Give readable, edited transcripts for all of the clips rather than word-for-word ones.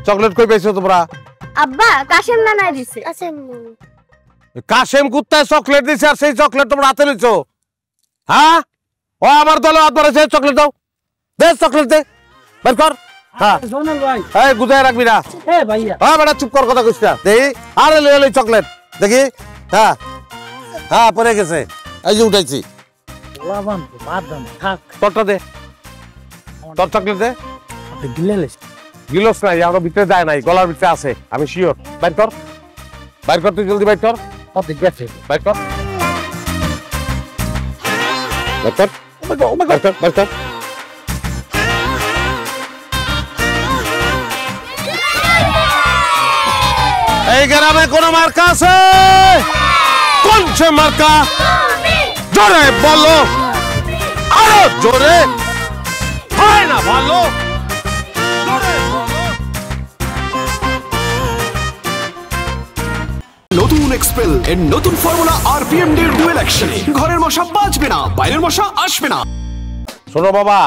Chocolate কই পাইছো তোমরা? আব্বা কাশেম নানা দিছে। কাশেম কুত্তায় চকলেট দিছে আর সেই চকলেট তোমরা হাতে নিছো? হ্যাঁ, ও আমার দলে হাত বাড়াইছে। চকলেট দাও, দে চকলেট দে, বের কর। হ্যাঁ জোনাল ভাই, এই গুজায় রাখবি না। এ ভাইয়া, হ্যাঁ বেটা চুপ কর, কথা কইছ না। দেখি আরে লই চকলেট দেখি। হ্যাঁ হ্যাঁ পড়ে গেছে, এই যে উঠাইছি। লাভান বাদ দাম থাক। তোরটা দে, তোর চকলেট দে। আপনি গিলেলেস গিলস নাই, আমার ভিতরে যায় নাই, গলার ভিতরে আছে, আমি শিওর। বাইর কর, বাইর কর, তুই জলদি বাইর কর। আপনি গেছে বাইর কর, বাইর কর, বাইর কর, বাইর কর। এই গ্রামে কোন মার্কা আছে? কোন সে মার্কা? জোরে বলো, আরো জোরে। হয় না ভালো, জোরে বলো। নতুন এক্সপেল এর নতুন ফর্মুলা আরপিএম ডি ডুয়েল অ্যাকশনে ঘরের মশা বাঁচবে না, বাইরের মশা আসবে না। শোনো বাবা,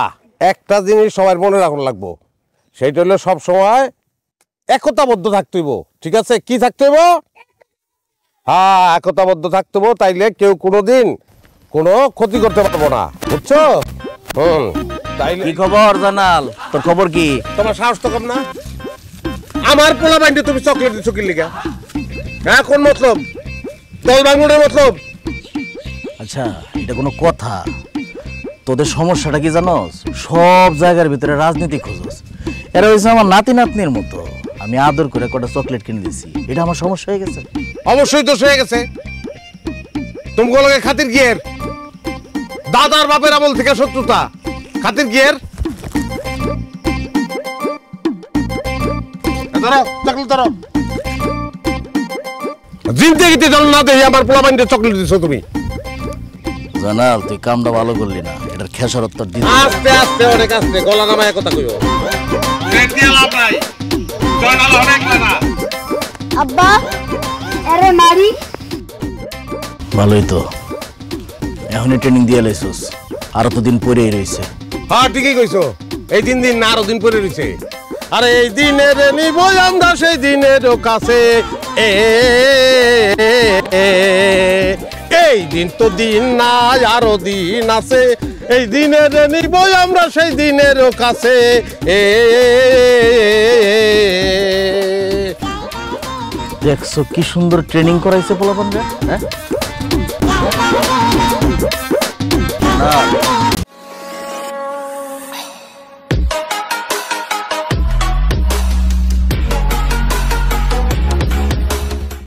একটা জিনিস সবার মনে রাখুন লাগবো, সেইটা হলো সব সময় একতাবদ্ধ থাকতে হইব। ঠিক আছে? কি থাকতে হইব? হ্যাঁ, একতাবদ্ধ থাকতে হইব, তাইলে কেউ কোনোদিন কোনো ক্ষতি করতে পারবো না, বুঝছো? তাইলে কি খবর জানাল? তোর খবর কি? তোমার সাহস তো কম না? আমার পোলা বাইন্ডে তুমি চকলেট দিচ্ছ কি লিগা? হ্যাঁ, কোন মতলব? দল ভাঙনের মতলব? আচ্ছা, এটা কোনো কথা? তোদের সমস্যাটা কি জানোস? সব জায়গার ভিতরে রাজনীতি খোঁজস। এরা হয়েছে আমার নাতি নাতনির মতো। আমি আদর করে কটা চকলেট কিনে দিছি, এটা আমার সমস্যা হয়ে গেছে? অবশ্যই দোষ হয়ে গেছে। তুমি লোকে খাতির গিয়ের, দাদার বাপের আমল থেকে শত্রুতা, খাতির গিয়ের। ধরো চকলেট ধরো। জিন্দেগিতে জল না দেই আমার পোলা বাইন্ডে চকলেট দিছো তুমি। জানাল, তুই কামটা ভালো করলি না, এটার খেসারত তোর দিতে। আস্তে আস্তে, অনেক আস্তে, গলা নামায় কথা কইও। আব্বা আরে মারি। ভালোই তো, এখনই ট্রেনিং দিয়ে লাইছস, আরো তো দিন পরেই রয়েছে। হ্যাঁ ঠিকই কইছো, এই তিন দিন না আরো দিন পরে রয়েছে। আরে এই দিনের নিব আমরা সেই দিনের কাছে, এই দিন তো দিন না, আরো দিন আছে, এই দিনের নিব আমরা সেই দিনের কাছে। দেখছো কি সুন্দর ট্রেনিং করাইছে পোলাপানরা। হ্যাঁ,